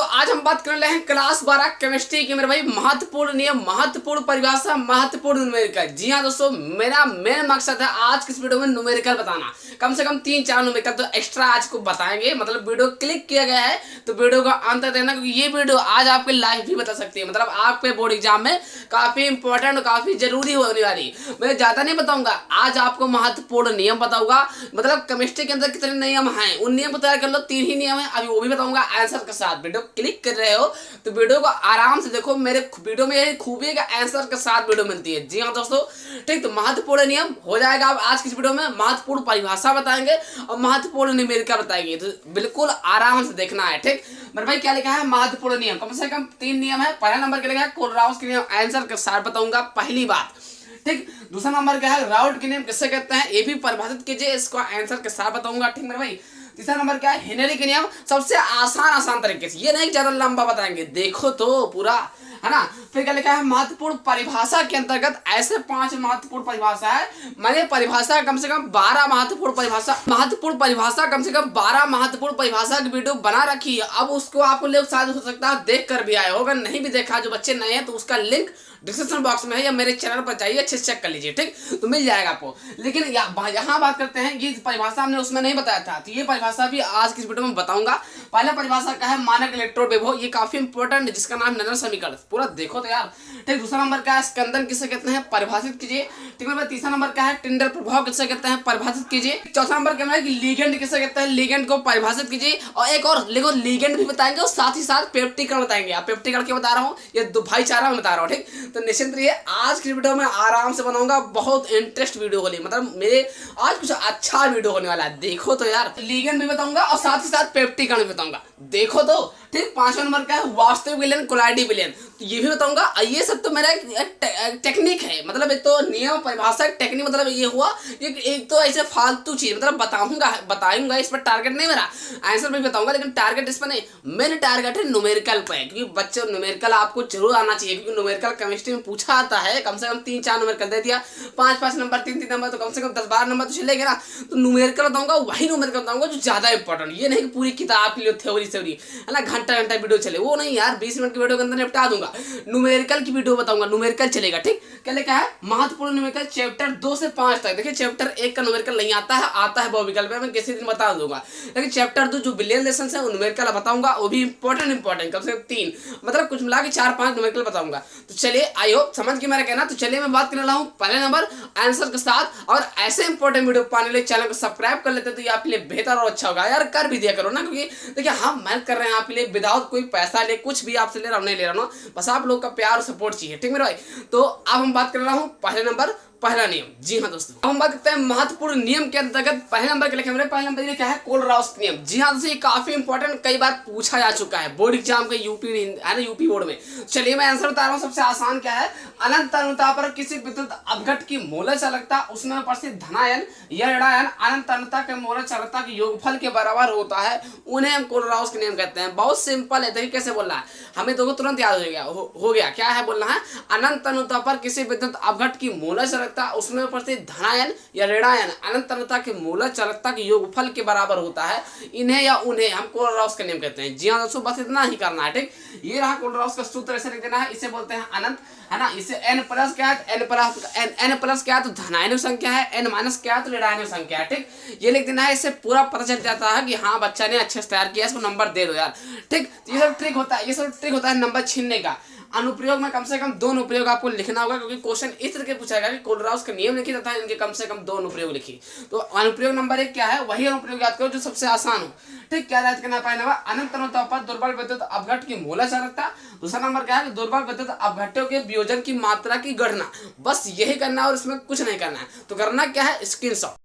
दोस्तों आज हम बात करने हैं क्लास 12 केमिस्ट्री की मेरे भाई महत्वपूर्ण नियम, महत्वपूर्ण परिभाषा, महत्वपूर्ण न्यूमेरिकल। जी हाँ दोस्तों, मेरा मेन मकसद है आज की इस वीडियो में न्यूमेरिकल बताना। कम से कम 3-4 न्यूमेरिकल तो एक्स्ट्रा आज को बताएंगे। मतलब वीडियो क्लिक किया गया है तो वीडियो को अंत तक देखना, क्योंकि ये वीडियो आज आपके लाइफ भी बता सकती है। मतलब आपके बोर्ड एग्जाम में काफी इंपॉर्टेंट और काफी जरूरी होने वाली। मैं ज्यादा नहीं बताऊंगा, आज आपको महत्वपूर्ण नियम बताऊंगा। मतलब केमिस्ट्री के अंदर कितने नियम हैं उन नियम को तैयार कर लो। 3 ही नियम है, अभी वो भी बताऊंगा आंसर के साथ। वीडियो क्लिक कर रहे हो तो वीडियो को आराम से देखो। मेरे वीडियो में यही खूबी है कि आंसर के साथ वीडियो मिलती है। जी हाँ दोस्तों, ठीक। तो महत्वपूर्ण नियम हो जाएगा अब आज की इस वीडियो में। महत्वपूर्ण परिभाषा बताएंगे और महत्वपूर्ण न्यूमेरिकल बताएंगे, तो बिल्कुल आराम से देखना है। ठीक मेरे भाई, क्या लिखा है? महत्वपूर्ण नियम कम से कम 3 नियम है। पहला नंबर क्या लिखा है? कोलराउस के नियम, आंसर के साथ बताऊंगा पहली बात। ठीक, दूसरा नंबर क्या है? राउट के नियम किससे कहते हैं ये भी परिभाषित कीजिए, इसको आंसर के साथ बताऊंगा। ठीक मेरे भाई, तीसरा नंबर क्या है? हेनरी के नियम, सबसे आसान तरीके से, ये नहीं ज्यादा लंबा बताएंगे, देखो तो पूरा, है ना। फिर क्या लिखा है? महत्वपूर्ण परिभाषा के अंतर्गत ऐसे 5 महत्वपूर्ण परिभाषा है। मैंने परिभाषा कम से कम 12 महत्वपूर्ण परिभाषा कम से कम 12 महत्वपूर्ण परिभाषा की वीडियो बना रखी है। अब उसको आपको लोग शायद हो सकता है देख कर भी आए होगा, नहीं भी देखा जो बच्चे नए हैं तो उसका लिंक डिस्क्रिप्शन बॉक्स में है या मेरे चैनल पर जाइए, अच्छे से चेक कर लीजिए। ठीक, तो मिल जाएगा आपको। लेकिन यहाँ बात करते हैं, ये परिभाषा हमने उसमें नहीं बताया था, तो ये परिभाषा भी आज की इस वीडियो में बताऊंगा। पहला परिभाषा क्या है? मानक इलेक्ट्रोड विभव, ये काफी इंपॉर्टेंट है, जिसका नाम नंदन समीकरण, पूरा देखो तो यार। ठीक, दूसरा नंबर क्या है? स्कंदन किसे कहते हैं? परिभाषित कीजिए। ठीक है, तीसरा नंबर क्या है? टिंडल प्रभाव किसे कहते हैं? परिभाषित कीजिए। चौथा नंबर क्या है? लिगेंड किसे कहते हैं? लिगेंड को परिभाषित कीजिए। और एक और लिखो, लिगेंड भी बताएंगे और साथ ही साथ पेप्टिकरण बताएंगे। आप पेप्टिकरण क्यों बता रहा हूँ? ये दो भाईचारा में बता रहा हूँ। ठीक, तो निश्चिंत रहिए, आज की वीडियो में आराम से बनाऊंगा, बहुत इंटरेस्ट वीडियो होगी। मतलब मेरे आज कुछ अच्छा वीडियो होने वाला है, देखो तो यार। लिगेंड भी बताऊंगा और साथ ही साथ पेप्टिकरण भी बताऊंगा, देखो तो। ठीक, 5वां नंबर क्या है? वास्तविक विलयन, कोलाइडी विलयन, तो ये भी बताऊंगा। ये सब तो मेरा एक टेक्निक है, मतलब एक तो नियम परिभाषा टेक्निक, मतलब ये हुआ एक तो ऐसे फालतू चीज, मतलब बताऊंगा इस पर टारगेट नहीं मेरा, आंसर भी बताऊंगा, लेकिन टारगेट इस पर नहीं। मेरा टारगेट है न्यूमेरिकल पे, क्योंकि बच्चों न्यूमेरिकल आपको जरूर आना चाहिए, क्योंकि न्यूमेरिकल केमिस्ट्री में पूछा आता है। कम से कम 3-4 न्यूमेरिकल दे दिया, 5-5 नंबर, 3-3 नंबर, तो कम से कम 10-12 नंबर तो चलेगा ना। तो न्यूमेरिकल बताऊंगा, वही न्यूमेरिकल बताऊंगा जो ज्यादा इंपॉर्टेंट, ये नहीं कि पूरी किताब के लिए थ्योरी है ना, घंटा वीडियो चले, वो नहीं यार। 20 मिनट की वीडियो के अंदर निपटा दूंगा। न्यूमेरिकल की वीडियो बताऊंगा, न्यूमेरिकल चलेगा। ठीक, क्या लिखा है? महत्वपूर्ण न्यूमेरिकल चैप्टर 2 से 5 तक। देखिए चैप्टर 1 का न्यूमेरिकल नहीं आता है, आता है बहुविकल्प, मैं किसी दिन बता दूंगा। लेकिन चैप्टर 2 जो बिलियन लेसन है वो न्यूमेरिकल बताऊंगा, वो भी इंपॉर्टेंट कम से कम 3, मतलब कुछ मिला के 4-5 न्यूमेरिकल बताऊंगा। तो चलिए, आई होप समझ के मेरा कहना। तो चलिए मैं बात करने वाला हूँ पहले नंबर आंसर के साथ। और ऐसे इंपॉर्टेंट वीडियो पाने के लिए चैनल को सब्सक्राइब कर लेते तो ये आपके लिए बेहतर और अच्छा होगा यार। कर भी दिया करो ना, क्योंकि देखिए हम मेहनत कर रहे हैं आपके लिए, विदाउट कोई पैसा ले, कुछ भी आपसे ले रहा हूँ नहीं ले रहा हूँ, बस आप लोग का प्यार और सपोर्ट चाहिए। ठीक मेरे भाई, तो अब हम बात कर रहा हूँ पहले नंबर, पहला नियम। जी हाँ दोस्तों, अब हम बात करते हैं महत्वपूर्ण नियम के अंतर्गत पहले नंबर के लिखे हमने। पहले नंबर ये क्या है? कोलराउस नियम। जी हाँ दोस्तों, ये काफी इंपॉर्टेंट, कई बार पूछा जा चुका है बोर्ड एग्जाम के, यूपी है ना, यूपी बोर्ड में। चलिए मैं आंसर बता रहा हूँ। सबसे आसान क्या है? अनंत अनुता पर किसी विद्युत अपघट की मूलज चालकता, उसमें उपस्थित धनायन या ऋणायन अनंत अनुता के मूलज चालकता के योगफल के बराबर होता है, उन्हें हम कोलराउस के नियम कहते हैं। बहुत सिंपल है, देखिए कैसे बोलना है, हमें तो तुरंत याद हो गया। क्या है बोलना है? अनंत अनुता पर किसी विद्युत अपघट की मूलज चालकता, उसमें उपस्थित धनायन या ऋणायन अनंत अनुता के मूलज चालकता के योगफल के बराबर होता है, इन्हें या उन्हें हम कोलराउस का नियम कहते हैं। जी हाँ दोस्तों, बस इतना ही करना है। ठीक, ये रहा कोलराउस का सूत्र, ऐसे लिख देना है, इसे बोलते हैं अनंत, है ना। इसे n प्लस क्या है? n प्लस क्या है? तो धनायन संख्या है, n माइनस क्या है? तो ऋणायन संख्या है। ठीक, ये लिख देना है, इससे पूरा पता चल जाता है कि हाँ बच्चा ने अच्छे से तैयार किया, इसको नंबर दे दो यार। ठीक, ये सब ट्रिक होता है नंबर छीनने का। अनुप्रयोग में कम से कम 2 अनुप्रयोग आपको लिखना होगा, क्योंकि क्वेश्चन इस तरह के पूछा कि कोलराउस का नियम लिखिए तथा इनके कम से कम 2 अनुप्रयोग लिखिए। तो अनुप्रयोग नंबर 1 क्या है? वही अनुप्रयोग याद करो जो सबसे आसान हो। ठीक, क्या याद करना? पहले नंबर अनंत अनुता पर दुर्बल विद्युत अपघट की मूलज चालकता। दूसरा नंबर क्या है? दुर्बल विद्युत अपघटों के वियोजन की मात्रा की गणना। बस यही करना है और इसमें कुछ नहीं करना है। तो करना क्या है? स्क्रीनशॉट।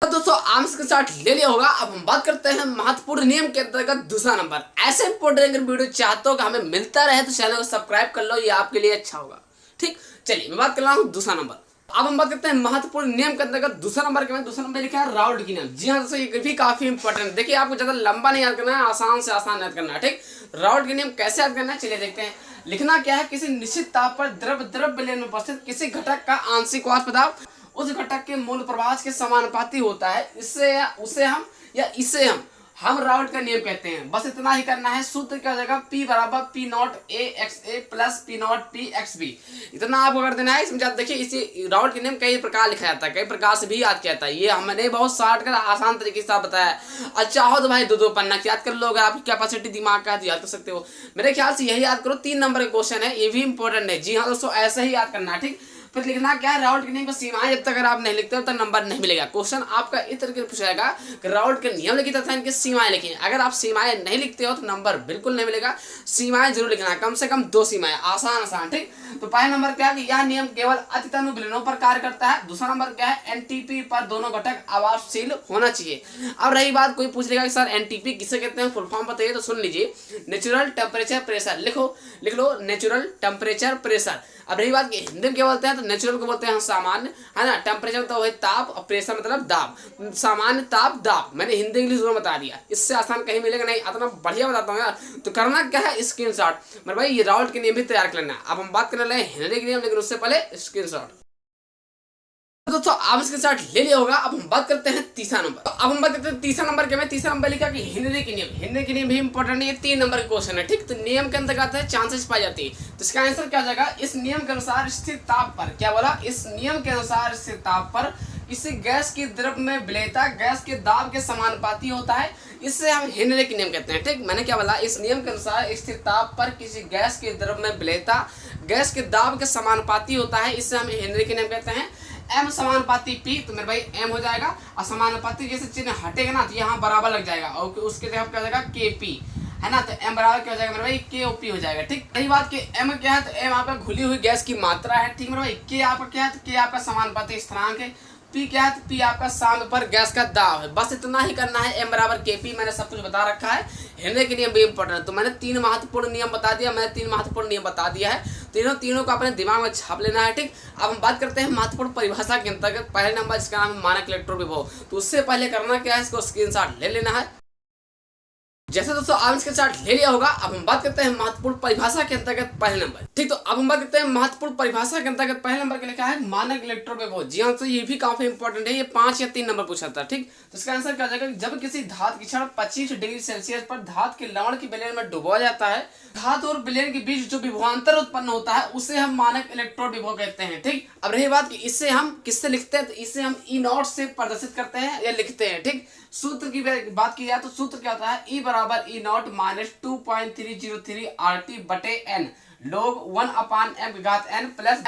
दोस्तों आंसर के साथ ले लिया होगा। अब हम बात करते हैं महत्वपूर्ण नियम के अंतर्गत दूसरा नंबर। ऐसे इंपॉर्टेंट वीडियो चाहते हो कि हमें मिलता रहे तो चैनल को सब्सक्राइब कर लो, ये आपके लिए अच्छा होगा। ठीक, चलिए मैं बात कर रहा हूँ दूसरा नंबर। अब हम बात करते हैं महत्वपूर्ण नियम के अंतर्गत दूसरा नंबर के में। दूसरा नंबर लिखा है राउल्ट की नियम। जी हाँ दोस्तों, ये भी काफी इंपॉर्टेंट। देखिए आपको ज्यादा लंबा नहीं याद करना है, आसान से आसान याद करना है। ठीक, राउल्ट की नियम कैसे याद करना है चलिए देखते हैं। लिखना क्या है? किसी निश्चित ताप पर द्रव विलयन में उपस्थित किसी घटक का आंशिक वाष्प दाब उस घटक के मूल प्रवाह के समानुपाती होता है। इसे हम हम राउल्ट का नियम कहते हैं। बस इतना ही करना है। सूत्र क्या हो जाएगा, P बराबर P not A x A plus P not P x B. इतना आपको कर देना है। इसमें आप देखिए, इसे राउल्ट के नियम कई प्रकार लिखा जाता है, कई प्रकार से भी याद किया जाता है। ये हमने बहुत शॉर्ट कर आसान तरीके से बताया। अच्छा हो तो भाई दो पन्ना याद कर लो। अगर आपकी कैपेसिटी दिमाग का है तो याद कर सकते हो। मेरे ख्याल से यही याद करो। 3 नंबर का क्वेश्चन है, ये भी इंपॉर्टेंट है। जी हाँ दोस्तों, ऐसे ही याद करना है। ठीक, फिर लिखना क्या है, राउल्ट के नियम की सीमाएं। जब तक अगर आप नहीं लिखते हो तब नंबर नहीं मिलेगा। क्वेश्चन आपका इस तरीके से पूछाएगा कि राउल्ट के नियम लिखिए तथा इनकी सीमाएं लिखिए। अगर आप सीमाएं नहीं लिखते हो तो नंबर बिल्कुल नहीं मिलेगा। सीमाएं जरूर लिखना है, कम से कम 2 सीमाएं, आसान। ठीक, तो पहला नंबर क्या है कि यह नियम केवल अतितनु विलयनों पर कार्य करता है। दूसरा नंबर क्या है, एनटीपी पर दोनों घटक आवाजशील होना चाहिए। अब रही बात, कोई पूछ लेगा कि सर एनटीपी किसे कहते हैं, फुल फॉर्म बताइए, तो सुन लीजिए, नेचुरल टेम्परेचर प्रेशर। लिख लो नेचुरल टेम्परेचर प्रेशर। अब रही बात कि हिंदी में क्या बोलते हैं, तो नेचुरल को बोलते हैं सामान्य, है ना। टेम्परेचर मतलब वही ताप और प्रेशर मतलब दाब, सामान्य ताप दाब। मैंने हिंदी इंग्लिश दोनों बता दिया, इससे आसान कहीं मिलेगा नहीं। इतना बढ़िया बताता हूँ यार। तो करना क्या है, स्क्रीनशॉट। मेरे भाई ये राउल्ट के नियम भी तैयार कर लेना है। अब हम बात करने लगे हेनरी के नियम, लेकिन उससे पहले स्क्रीनशॉट। दोस्तों आप इसके साथ ले लिया होगा। अब हम बात करते हैं तीसरा नंबर। तो अब हम बात करते हैं तीसरा नंबर क्या है। तीसरा नंबर लिखा कि हेनरी के नियम। हेनरी के नियम भी इंपॉर्टेंट है, 3 नंबर का क्वेश्चन है। ठीक, तो नियम के अंतर्गत है चांसेस पाई जाती है। तो इसका आंसर क्या हो जाएगा, इस नियम के अनुसार स्थिर ताप पर, क्या बोला, इस नियम के अनुसार स्थिर ताप पर किसी गैस की द्रव में विलेयता गैस के दाब के समानुपाती होता है। इससे हम हेनरी के नियम कहते हैं। ठीक, मैंने क्या बोला, इस नियम के अनुसार स्थिर ताप पर किसी गैस के द्रव में विलेयता गैस के दाब के समानुपाती होता है। इससे हम हेनरी के नियम कहते हैं। M समानुपाती P, तो मेरे भाई M हो जाएगा, और समानुपाती जैसे चिन्ह हटेगा ना तो यहाँ बराबर लग जाएगा, और उसके जगह क्या हो जाएगा KP, है ना। तो M बराबर क्या हो जाएगा मेरे भाई, KOP हो जाएगा। ठीक, रही बात कि M क्या है, तो M आपका घुली हुई गैस की मात्रा है। ठीक मेरे भाई, K आपका क्या है, तो K आपका समानुपाती स्थिरांक है। P क्या है, तो P आपका साम्य पर गैस का दाब है। बस इतना ही करना है। M बराबर KP, मैंने सब कुछ बता रखा है। हेनरी के नियम भी इंपॉर्टेंट है। तो मैंने 3 महत्वपूर्ण नियम बता दिया, तीनों को अपने दिमाग में छाप लेना है। ठीक, अब हम बात करते हैं महत्वपूर्ण परिभाषा के अंतर्गत। पहले नंबर इसका नाम है मानक इलेक्ट्रॉन विभव। तो उससे पहले करना क्या है, इसको स्क्रीनशॉट ले लेना है। जैसे दोस्तों आप इसके साथ ले लिया होगा। अब हम बात करते हैं महत्वपूर्ण परिभाषा के अंतर्गत पहले नंबर। ठीक, तो अब हम बात करते हैं महत्वपूर्ण परिभाषा के अंतर्गत पहले नंबर के लिखा है मानक इलेक्ट्रॉन विभव। जी हाँ, तो ये भी काफी इंपॉर्टेंट है। ये 5 या 3 नंबर पूछा था। ठीक, तो इसका आंसर क्या हो जाएगा, जब किसी धातु की क्षण 25 डिग्री सेल्सियस पर धातु के लवण की विलयन में डुबोया जाता है, धातु और विलयन के बीच जो विभवांतर उत्पन्न होता है उसे हम मानक इलेक्ट्रॉन विभव कहते हैं। ठीक, अब रही बात कि इसे हम किससे लिखते हैं, तो इसे हम E0 से प्रदर्शित करते हैं या लिखते हैं। ठीक, सूत्र की बात की जाए तो सूत्र क्या होता है, E बराबर E0 माइनस 2.303 RT बटे N log 1/m plus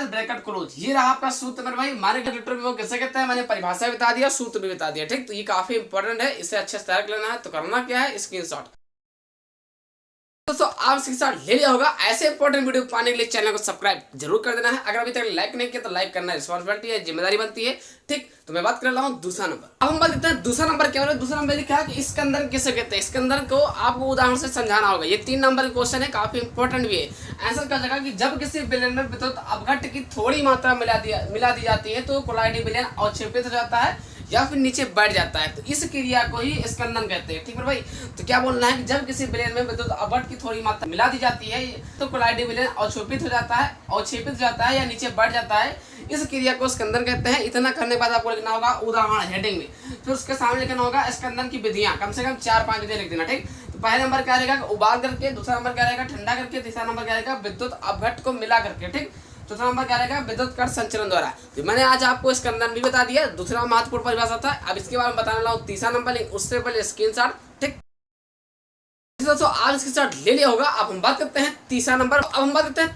bracket close. ये रहा आपका सूत्र मेरे भाई। मानक इलेक्ट्रॉन विभव किसे कहते हैं, मैंने परिभाषा बता दिया, सूत्र भी बता दिया। ठीक, तो ये काफी इंपॉर्टेंट है, इसे अच्छे से तैयार कर लेना है। तो करना क्या है, स्क्रीनशॉट। दोस्तों आप इसके साथ ले लिया होगा। ऐसे इंपॉर्टेंट वीडियो पाने के लिए चैनल को सब्सक्राइब जरूर कर देना है। अगर अभी तक लाइक नहीं किया तो लाइक करना रिस्पॉन्सिबिलिटी है, जिम्मेदारी बनती है। ठीक, तो मैं बात कर रहा हूँ दूसरा नंबर। अब हम बात करते हैं दूसरा नंबर क्या है। दूसरा नंबर लिखा है कि स्कंदन किसे कहते हैं। स्कंदन को आपको उदाहरण से समझाना होगा। ये 3 नंबर का क्वेश्चन है, काफी इंपॉर्टेंट भी है। आंसर क्या जगह कि जब किसी विलयन में विद्युत अपघट्ट की थोड़ी मात्रा मिला दी जाती है तो कोलाइडी विलयन अवक्षेपित हो जाता है या फिर नीचे बैठ जाता है। तो इस क्रिया को ही स्कंदन कहते हैं। ठीक है भाई, तो क्या बोलना है कि जब किसी विलयन में विद्युत अपघट्ट की थोड़ी मात्रा मिला दी जाती है तो कोलाइडी विलयन अवक्षेपित हो जाता है या नीचे बैठ जाता है। इस क्रिया को स्कंदन कहते हैं। इतना करने के बाद आपको लिखना होगा उदाहरण हेडिंग में, फिर उसके सामने लिखना होगा स्कंदन की विधियां। कम से कम 4-5 विधियां लिख देना। ठीक, तो पहले नंबर क्या रहेगा, उबाल करके, दूसरा नंबर क्या रहेगा, ठंडा करके, तीसरा नंबर क्या रहेगा, विद्युत अपघट्ट को मिला करके। ठीक, चौथा नंबर क्या रहेगा, विद्युत कण संचरण द्वारा। तो मैंने आज आपको स्कंदन भी बता दिया, दूसरा महत्वपूर्ण परिभाषा था। अब इसके बारे में बताने वाला हूँ तीसरा नंबर, उससे पहले स्क्रीनशॉट। ठीक, दोस्तों आप इसके साथ ले लिया होगा। अब हम बात करते हैं तीसरा नंबर।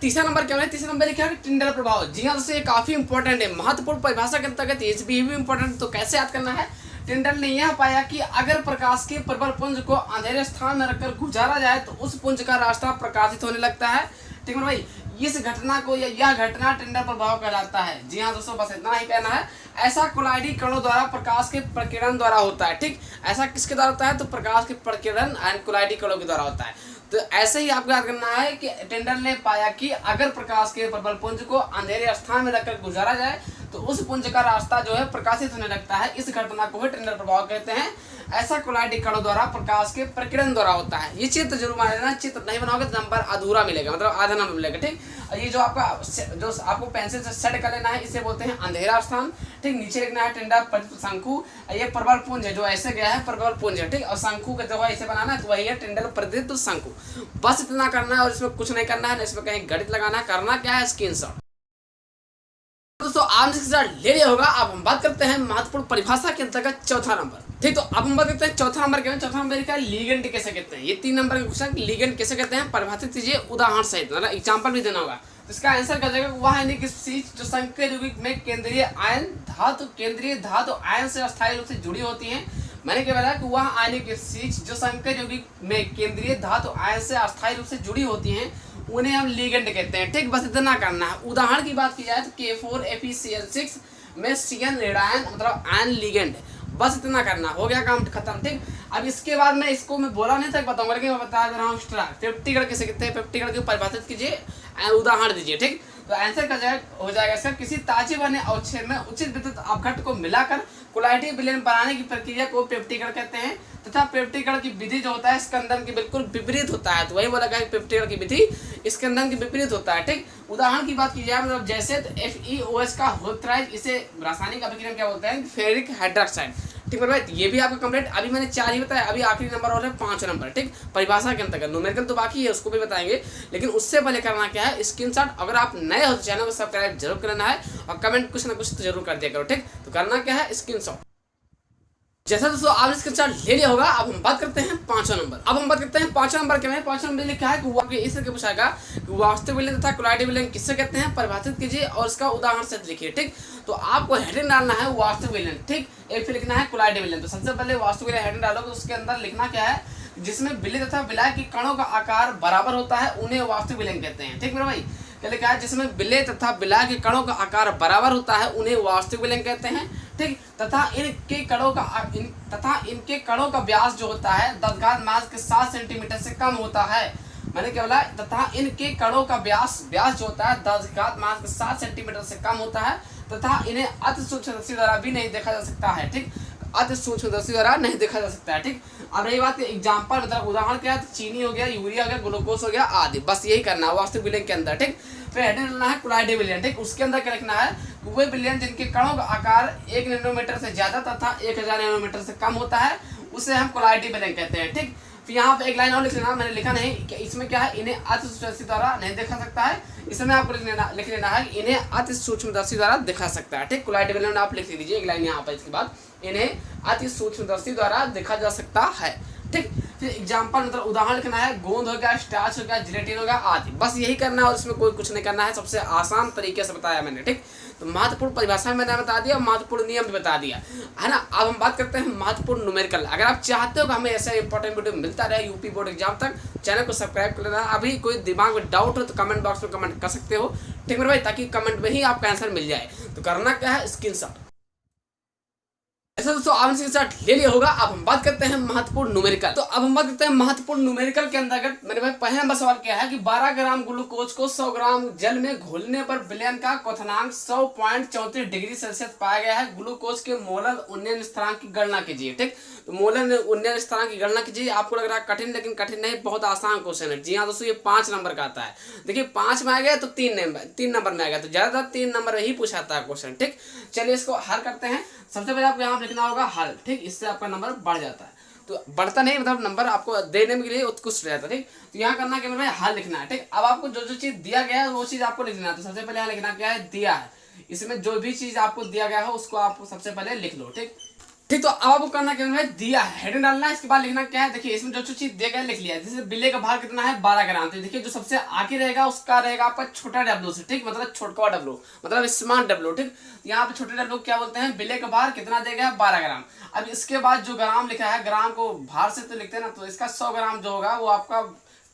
तीसरा नंबर क्या है। तीसरा नंबर लिखा है टिंडल प्रभाव। जी हाँ दोस्तों, ये काफी इंपॉर्टेंट है, महत्वपूर्ण परिभाषा के अंतर्गत ये भी इंपॉर्टेंट। तो कैसे याद करना है, टिंडल ने यह पाया कि अगर प्रकाश के प्रबल पुंज को अंधेरे स्थान में रखकर गुजारा जाए तो उस पुंज का रास्ता प्रकाशित होने लगता है। ठीक है भाई, इस घटना को यह घटना टिंडल प्रभाव कहलाता है। जी हाँ दोस्तों, बस इतना ही कहना है। ऐसा कोलाइडी कणों द्वारा प्रकाश के प्रकीर्णन द्वारा होता है। ठीक, ऐसा किसके द्वारा होता है, तो प्रकाश के प्रकीर्णन एंड कोलाइडी कणों के द्वारा होता है। तो ऐसे ही आपको याद करना है कि टिंडल ने पाया कि अगर प्रकाश के प्रबल पुंज को अंधेरे स्थान में रखकर गुजारा जाए तो उस पुंज का रास्ता जो है प्रकाशित होने लगता है। इस घटना को टिंडल प्रभाव कहते हैं। ऐसा कोलाइटिक कणों द्वारा प्रकाश के प्रकीर्णन द्वारा होता है। ये चित्र जरूर मान लेना, चित्र नहीं बनाओगे तो नंबर अधूरा मिलेगा, मतलब आधा नंबर मिलेगा। ठीक, ये जो आपको पेंसिल से सेट कर लेना है, इसे बोलते हैं अंधेरा स्थान। ठीक, नीचे लिखना है टिंडा शंकु, ये प्रबल पुंज है जो ऐसे गया है, प्रबल पुंज है। ठीक, और शंकु का जो है इसे बनाना है तो वही है टिंडल प्रतिनिधित्व शंकु। बस इतना करना है और इसमें कुछ नहीं करना है, ना इसमें कहीं गणित लगाना है। करना क्या है, स्क्रीनशॉट। दोस्तों आपने ले लिया होगा। अब हम बात करते हैं महत्वपूर्ण परिभाषा के अंतर्गत चौथा नंबर। ठीक, तो अब हम बात करते हैं चौथा नंबर क्या है। चौथा नंबर क्या है, लिगेंड कैसे कहते हैं। ये 3 नंबर का क्वेश्चन, लिगेंड कैसे कहते हैं परिभाषित कीजिए उदाहरण सहित, मतलब एग्जांपल भी देना होगा। तो इसका आंसर कर देगा वह आयनिक चीज जो संकर यौगिक में केंद्रीय धातु आयन से अस्थायी रूप से जुड़ी होती है। मैंने क्या बोला कि वह आयनिक चीज जो संकर यौगिक में केंद्रीय धातु आयन से अस्थायी रूप से जुड़ी होती हैं, उन्हें हम लिगेंड कहते हैं। ठीक, बस इतना करना है। उदाहरण की बात की जाए तो K4FeCl6 में CN रेडायन मतलब आयन लिगेंड। बस इतना करना, हो गया काम खत्म। ठीक, अब इसके बाद मैं इसको मैं बोला नहीं था बताऊंगा, लेकिन मैं बता दे रहा हूँ एक्स्ट्रा। पेप्टिकल किसे कहते हैं, पेप्टिकल को परिभाषित कीजिए, उदाहरण दीजिए। ठीक, तो आंसर का हो जाएगा इसका, किसी ताजे बने अवक्षेप में उचित विद्युत अपघट्ट को मिलाकर कोलाइटिक विलयन बनाने की प्रक्रिया को पेप्टिकल कहते हैं। तथा पेप्टिकल की विधि जो होता है स्कंदन की बिल्कुल विपरीत होता है। तो वही बोला गया पेप्टिकल की विधि स्कंदन की विपरीत होता है। ठीक, उदाहरण की बात की जाए मतलब जैसे FeOH का होल्थराइज, इसे रासायनिक अभिक्रिया क्या बोलते हैं, फेरिक हाइड्रोक्साइड। ठीक है भाई, ये भी आपका कंप्लीट। अभी मैंने 4 ही बताया, अभी आखिरी नंबर और है 5 नंबर। ठीक, परिभाषा के अंतर्गत न्यूमेरिकल तो बाकी है, उसको भी बताएंगे, लेकिन उससे पहले करना क्या है, स्क्रीनशॉट। अगर आप नए हो तो चैनल को सब्सक्राइब जरूर करना है और कमेंट कुछ ना कुछ तो जरूर कर दिया करो। ठीक, तो करना क्या है, स्क्रीनशॉट। जैसा दोस्तों आपने स्क्रीनशॉट ले लिया होगा। अब हम बात करते हैं 5वां नंबर। अब हम बात करते हैं 5वां नंबर क्या है। 5वां नंबर लिखा है कि इस करके पूछाएगा कि वास्तविक विलयन तथा कोलाइटिक विलयन किससे कहते हैं, परिभाषित कीजिए और इसका उदाहरण से लिखिए। ठीक, तो आपको हेडिंग डालना है वास्तविक विलयन। ठीक, एक फिर लिखना है कोलाइटिक विलयन। तो सबसे पहले वास्तविक विलयन हेडिंग डालोगे, उसके अंदर लिखना क्या है, जिसमें विलय तथा विलायक के कणों का आकार बराबर होता है उन्हें वास्तविक विलयन कहते हैं। ठीक मेरे भाई, क्या लिखा है, जिसमें विलय तथा विलायक के कणों का आकार बराबर होता है उन्हें वास्तविक विलयन कहते हैं। ठीक, तथा इनके कणों का व्यास जो होता है 10 के 7 सेंटीमीटर से कम होता है। मैंने क्या बोला, तथा इनके कणों का व्यास जो होता है 10 के 7 सेंटीमीटर से कम होता है, तथा इन्हें अति सूक्ष्मदर्शी द्वारा भी नहीं देखा जा सकता है। ठीक, अति सूक्ष्मदर्शी द्वारा नहीं देखा जा सकता है। ठीक, अब रही बात एग्जाम्पल मतलब उदाहरण क्या है, तो चीनी हो गया, यूरिया हो गया, ग्लूकोज हो गया आदि। बस यही करना है वास्तविक विलयन के अंदर। ठीक, फिर हेडिंग डालना है कोलाइटिक विलयन। ठीक, उसके अंदर क्या लिखना है, वे विलयन जिनके कणों का आकार 1 नैनोमीटर से ज्यादा तथा 1000 नैनोमीटर से कम होता है उसे हम कोलाइटिक विलयन कहते हैं। ठीक, फिर यहाँ पे एक लाइन और लिख लेना, मैंने लिखा नहीं कि इसमें क्या है, इन्हें अति सूक्ष्मदर्शी द्वारा नहीं देखा सकता है। इसमें आपको लिख लेना है इन्हें अति सूक्ष्मदर्शी द्वारा देखा सकता है। ठीक, कोलाइटिक विलयन आप लिख लीजिए एक लाइन यहाँ पर, इसके बाद इन्हें अति सूक्ष्मदर्शी द्वारा देखा जा सकता है। ठीक, फिर एग्जाम्पल मतलब उदाहरण लिखना है, गोंद हो गया, स्टार्च हो गया, जिलेटिन हो गया आदि। बस यही करना है और इसमें कोई कुछ नहीं करना है, सबसे आसान तरीके से बताया मैंने। ठीक, तो महत्वपूर्ण परिभाषा मैंने बता दिया, महत्वपूर्ण नियम भी बता दिया है ना। अब हम बात करते हैं महत्वपूर्ण न्यूमेरिकल। अगर आप चाहते हो कि हमें ऐसा इंपॉर्टेंट वीडियो मिलता रहे यूपी बोर्ड एग्जाम तक, चैनल को सब्सक्राइब कर लेना। अभी कोई दिमाग में डाउट हो तो कमेंट बॉक्स में कमेंट कर सकते हो। ठीक मेरे भाई, ताकि कमेंट में ही आपका आंसर मिल जाए। तो करना क्या है, स्क्रीनशॉट। ऐसा दोस्तों आपने स्क्रीनशॉट ले लिया होगा। अब हम बात करते हैं महत्वपूर्ण न्यूमेरिकल। तो अब हम बात करते हैं महत्वपूर्ण न्यूमेरिकल के अंतर्गत मेरे भाई पहला नंबर सवाल क्या है कि 12 ग्राम ग्लूकोज को 100 ग्राम जल में घोलने पर विलयन का क्वथनांक 100.34 डिग्री सेल्सियस पाया गया है। ग्लूकोज के मोलर उन्नयन स्थिरांक की गणना कीजिए। ठीक, तो मोलर उन्नयन स्थिरांक की गणना कीजिए। आपको लग रहा है कठिन, लेकिन कठिन नहीं, बहुत आसान क्वेश्चन है। जी हाँ दोस्तों, ये 5 नंबर का आता है। देखिए 5 में आ गया तो 3 नंबर में आ गया, तो ज्यादातर 3 नंबर ही पूछाता है क्वेश्चन। ठीक, चलिए इसको हल करते हैं। सबसे पहले आपको यहाँ लिखना होगा हल। ठीक, इससे आपका नंबर बढ़ जाता है, तो बढ़ता नहीं मतलब नंबर आपको देने के लिए उत्कृष्ट रहता है। ठीक, तो यहाँ करना क्या मेरे भाई, हल लिखना है। ठीक, अब आपको जो जो चीज दिया गया है वो चीज आपको लिखना है। तो सबसे पहले यहाँ लिखना क्या है, दिया है, इसमें जो भी चीज आपको दिया गया है उसको आप सबसे पहले लिख लो। ठीक, तो अब आपको करना क्या है, दिया है, हेडिंग डालना है। इसके बाद लिखना क्या है, देखिए इसमें जो जो चीज दिया गया लिख लिया है। जैसे बिल्ले का भार कितना है, 12 ग्राम। तो देखिए जो सबसे आगे रहेगा उसका रहेगा आपका छोटा डब्लू से। ठीक, मतलब छोटका डब्लू मतलब स्मॉल डब्लू। ठीक, यहाँ पे छोटे डब्लू क्या बोलते हैं, बिल्ले का भार कितना देगा, 12 ग्राम। अब इसके बाद जो ग्राम लिखा है, ग्राम को भार से तो लिखते हैं ना, तो इसका 100 ग्राम जो होगा वो आपका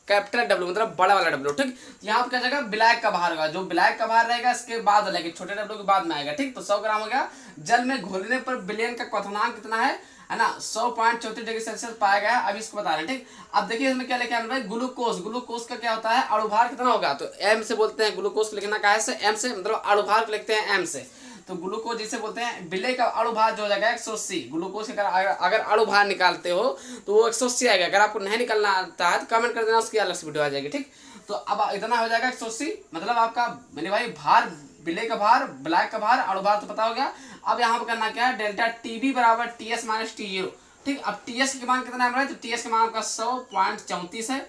कैपिटल डब्ल्यू मतलब बड़ा वाला डब्ल्यू। ठीक, यहाँ पे क्या जगह विलायक का भार होगा, जो विलायक का भार रहेगा इसके बाद लगेगा, छोटे डब्ल्यू के बाद में आएगा। ठीक, तो 100 ग्राम हो गया। जल में घोलने पर विलयन का क्वथनांक कितना है ना, 100.34 डिग्री सेल्सियस पाया गया है। अब इसको बता रहे हैं। ठीक, अब देखिए इसमें क्या लिखा है भाई, ग्लूकोज का क्या होता है, अणुभार कितना होगा, तो एम से बोलते हैं। ग्लूकोज लिखना क्या है, एम से मतलब अणुभार लिखते हैं एम से। तो ग्लूकोज जिसे बोलते हैं, विलेय का अणु भार जो हो जाएगा 180। ग्लूकोज का अगर अणु भार निकालते हो तो वो 180 आएगा। अगर आपको नहीं निकालना आता है तो कमेंट कर देना, उसकी अलग से वीडियो आ जाएगी। ठीक, तो अब इतना हो जाएगा 180, मतलब आपका मेरे भाई भार, विलेय का भार, ब्लैक का भार, अणु भार तो पता हो गया। अब यहाँ पर करना क्या है, डेल्टा टीबी बराबर टीएस माइनस टी0। ठीक, अब टीएस की मान कितना है, तो टीएस का मान आपका 100.34 है।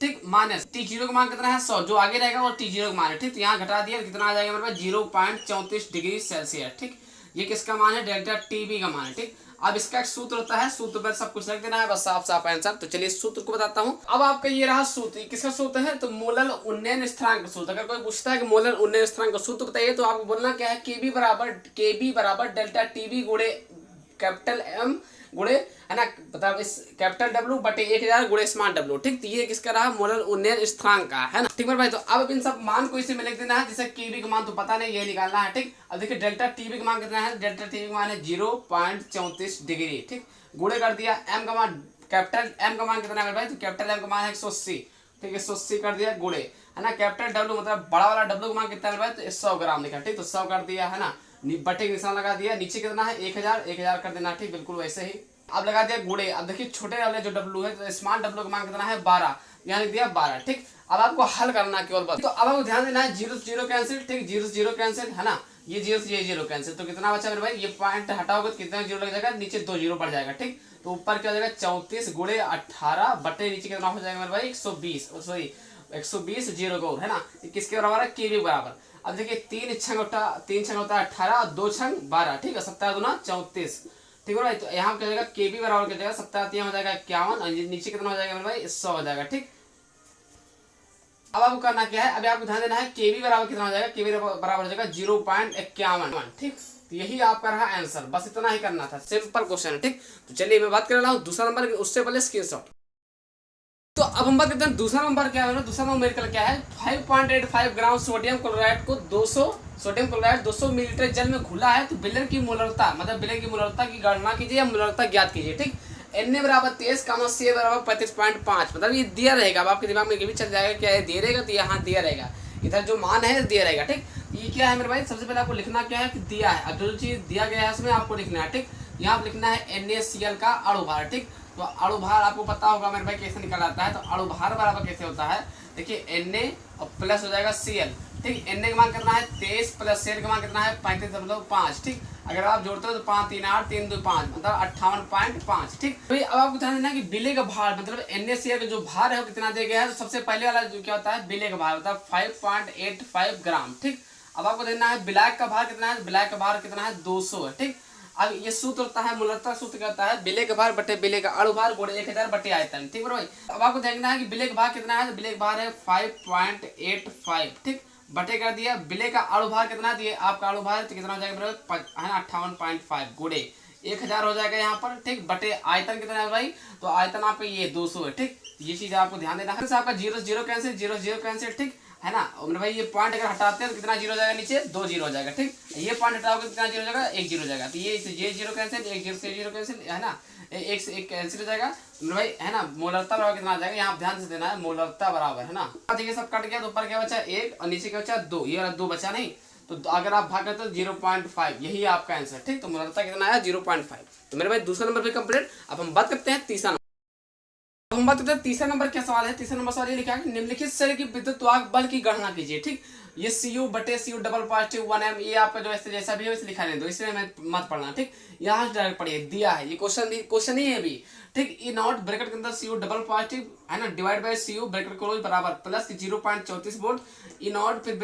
ठीक, माइनस टी0 का मान कितना है 100, जो आगे रहेगा वो टी0 का मान है। ठीक, तो यहाँ घटा दिया, कितना आ जाएगा मेरे पास 0.34 डिग्री सेल्सियस। ठीक, ये किसका मान है, डेल्टा टीबी का मान है। ठीक, अब इसका एक सूत्र होता है, सूत्र पर सब कुछ रख देना है, बस साफ साफ आंसर। तो चलिए सूत्र को बताता हूँ। अब आपका ये रहा सूत्र, किसका सूत्र है, तो मोलर उन्नयन स्थिरांक सूत्र। अगर कोई पूछता है कि मोलर उन्नयन स्थिरांक सूत्र बताइए, तो आपको बोलना क्या है, केबी बराबर डेल्टा टीबी गुणे कैपिटल एम गुणे, है ना, मतलब इस कैपिटल डब्ल्यू बटे 1000 गुणे स्मॉल डब्ल्यू। ठीक, तो ये किसका रहा, मोलर उन्नयन स्थिरांक का, है ना। ठीक है भाई, तो अब इन सब मान को इसी में लिख देना है। जैसे केबी का मान तो पता नहीं, ये निकालना है। ठीक, अब देखिए डेल्टा टीबी का मान कितना है, डेल्टा टीबी का मान है 0.34 डिग्री। ठीक, गुणे कर दिया, एम का मान, कैपिटल एम का मान कितना है भाई, तो कैपिटल एम का मान है 180। ठीक है, 180 कर दिया गुणे, है ना, कैपिटल डब्ल्यू मतलब बड़ा वाला डब्ल्यू का मान कितना है भाई, तो 100 ग्राम लिखा। ठीक, तो 100 कर दिया, है ना, बटे का निशान लगा दिया, नीचे कितना है 1000 कर देना। ठीक, बिल्कुल वैसे ही अब लगा दिया गुणे। अब देखिए छोटे वाले जो डब्ल्यू है, तो स्मॉल डब्ल्यू का मान कितना है 12, यहाँ लिख दिया 12। ठीक, अब आपको हल करना केवल बस। तो अब आपको ध्यान देना है, 0 से 0 कैंसिल। ठीक, 0 से 0 कैंसिल, है ना, ये 0 से ये 0 कैंसिल, तो कितना बचा मेरे भाई, ये पॉइंट हटाओगे तो कितना 0 लग जाएगा, नीचे 2 0 बढ़ जाएगा। ठीक, तो ऊपर क्या हो जाएगा 34 गुणे 18 बटे नीचे कितना हो जाएगा मेरे भाई 120, सॉरी 120 0 को, है ना, किसके बराबर है, केबी बराबर। अब देखिए 3 छंग होता है 18 और 2 छंग 12। ठीक है, 17 दूना 34। ठीक है भाई, तो यहाँ क्या हो जाएगा, केबी बराबर क्या जाएगा 17 हो जाएगा 51, और नीचे कितना हो जाएगा मेरे भाई 100 हो जाएगा। ठीक, अब आपको करना क्या है, अभी आपको ध्यान देना है, केबी बराबर कितना हो जाएगा, केबी बराबर हो जाएगा 0.51। ठीक, तो यही आपका रहा आंसर, बस इतना ही करना था, सिंपल क्वेश्चन है। ठीक, तो चलिए मैं बात कर रहा हूँ दूसरा नंबर, उससे पहले स्क्रीनशॉट। तो अब हम बात करते हैं दूसरा नंबर क्या है। दूसरा नंबर मेरे क्या है, 5.85 ग्राम सोडियम क्लोराइड को 200 मिलीलीटर जल में घुला है, तो विलेय की मोलरता, मतलब विलेय की मोलरता की गणना कीजिए या मोलरता ज्ञात कीजिए। ठीक, Na बराबर 23, C बराबर 35.5, मतलब ये दिया रहेगा। अब आपके दिमाग में ये भी चल जाएगा क्या है, दिया रहेगा, तो यहाँ दिया रहेगा, इधर जो मान है दिया रहेगा। ठीक, ये क्या है मेरे भाई, सबसे पहले आपको लिखना क्या है कि दिया है, अब जो चीज दिया गया है उसमें आपको लिखना है। ठीक, यहाँ पर लिखना है NaCl का अणु भार। ठीक, तो अणु भार आपको पता होगा मेरे भाई कैसे निकल आता है, तो अणु भार बराबर कैसे होता है, देखिए Na और प्लस हो जाएगा Cl। ठीक, Na का मान कितना है 23 प्लस Cl का मान कितना है 35.5। ठीक, अगर आप जोड़ते हो तो 5 3 8 3 2 5 मतलब 58.5। ठीक, तो अब आपको ध्यान देना है कि विलेय का भार, मतलब NaCl का जो भार है वो कितना दिया गया है, तो सबसे पहले वाला जो क्या होता है विलेय का भार होता है 5.85 ग्राम। ठीक, अब आपको देना है ब्लैक का भार कितना है, ब्लैक का भार कितना है 200 है। ठीक, अब ये सूत्र होता है मोलरता सूत्र क्या होता है, विलेय का भार बटे विलेय का अणु भार गुणे 1000 बटे आयतन। ठीक है भाई, अब आपको देखना है कि विलेय का भार कितना है, तो विलेय का भार है 5.85। ठीक, बटे कर दिया, विलेय का अणु भार कितना है, ये आपका अणु भार तो कितना हो जाएगा है 58.5 गुणे 1000 हो जाएगा यहाँ पर। ठीक, बटे आयतन कितना है भाई, तो आयतन आपका ये 200 है। ठीक, ये चीज आपको ध्यान देना है। आपका 0 0 कैंसिल, 0 0 कैंसिल। ठीक, है ना, और भाई ये पॉइंट अगर हटाते हैं तो कितना 0 हो जाएगा, नीचे 2 0 हो जाएगा। ठीक, ये पॉइंट हटाओगे कितना 0 हो जाएगा, 1 0 हो जाएगा। तो ये 0 कैंसिल, 1 0 से 0 कैंसिल, है ना, 1 से 1 कैंसिल हो जाएगा भाई, है ना। मोलरता बराबर कितना आ जाएगा, यहाँ ध्यान से देना है, मोलरता बराबर, है ना। देखिए सब कट गया, तो ऊपर क्या बचा 1 और नीचे क्या बचा 2, ये वाला 2 बचा नहीं, तो अगर आप भाग करते हो 0.5, यही आपका आंसर। ठीक, तो मोलरता कितना आया 0.5। तो मेरे भाई दूसरा नंबर भी कंप्लीट। अब हम बात करते हैं तीसरा। हम बात करते हैं तीसरा नंबर क्या सवाल है। तीसरा नंबर सवाल ये लिखा है कि निम्नलिखित शरीर की विद्युत बल की गणना कीजिए। ठीक, ये Cu बटे Cu डबल पॉजिटिव 1m, ये आपका जो ऐसे जैसा भी है वैसे लिखा नहीं दो, इसमें मैं मत पढ़ना। ठीक, यहाँ से डायरेक्ट पढ़िए, दिया है ये क्वेश्चन ही है अभी। ठीक, ई नॉट ब्रैकेट के अंदर Cu डबल पॉजिटिव, है ना, divide by Cu bracket close बराबर प्लस 0.34 वोल्ट, ई नॉट फिर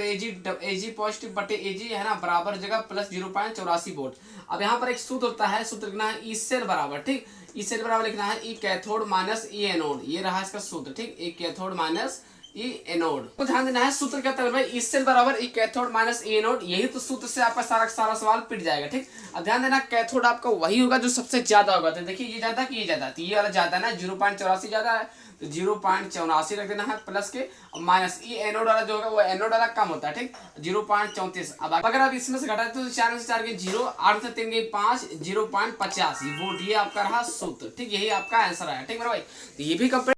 Ag पॉजिटिव बटे Ag, है ना, बराबर जगह प्लस 0.84 वोल्ट। अब यहाँ पर एक सूत्र होता है, सूत्र लिखना है ई सेल बराबर। ठीक, ई सेल बराबर लिखना है ई कैथोड माइनस ई एनोड, ये रहा इसका सूत्र। ठीक, ई कैथोड माइनस ई एनोड को ध्यान देना है। सूत्र क्या है भाई, ई सेल बराबर ई कैथोड माइनस ई एनोड, यही तो सूत्र से आपका सारा सवाल पिट जाएगा। ठीक, अब ध्यान देना, कैथोड आपका वही होगा जो सबसे ज्यादा होगा। तो देखिए ये ज्यादा कि ये ज्यादा, तो ये वाला ज्यादा है ना, 0.84 ज्यादा है, तो 0.84 रख देना है प्लस के, और माइनस ई एनोड वाला जो होगा वो एनोड वाला कम होता है। ठीक, 0.34। अब अगर आप इसमें से घटाते तो 4 में से 4 के 0, 8 से 3 के 5, 0.85 वोल्ट, ये आपका रहा सूत्र। ठीक, यही आपका आंसर आया। ठीक मेरा भाई, तो ये भी कंप्लीट।